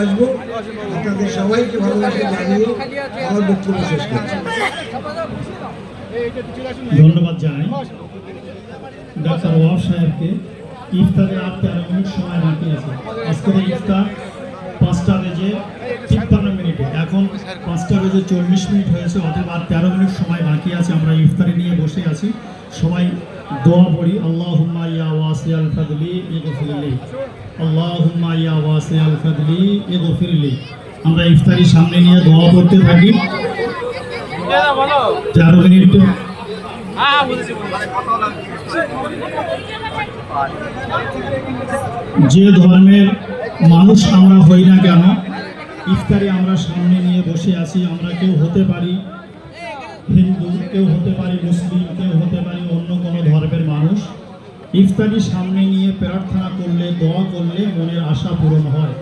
আসবো। আপনাদের সবাইকে ভালোবাসা জানিয়ে আমার বক্তব্য শেষ করছি। ধন্যবাদ জানাই ডাক্তার ওয়াব সাহেবকে। ইফতারের আর 13 মিনিট সময় বাকি আছে। আজকের ইফতার 5টা বেজে 53 মিনিটে, এখন 5টা বেজে 40 মিনিট হয়েছে, অতএব আর 13 মিনিট সময় বাকি আছে। আমরা ইফতারি নিয়ে বসে আছি, সবাই দোয়া পড়ি। আল্লাহুম্মা ইয়া ওয়াসিআল ফাদলি ইগফিরলি, আল্লাহুম্মা ইয়া ওয়াসিআল ফাদলি ইগফিরলি। আমরা ইফতারি সামনে নিয়ে দোয়া করতে থাকি। 13 মিনিট যে ধর্মের মানুষ আমরা হই না কেন, ইফতারি আমরা সামনে নিয়ে বসে আছি। আমরা কেউ হতে পারি হিন্দু, কেউ হতে পারি মুসলিম, কেউ হতে পারি অন্য কোনো ধর্মের মানুষ। ইফতারি সামনে নিয়ে প্রার্থনা করলে, দোয়া করলে মনের আশা পূরণ হয়।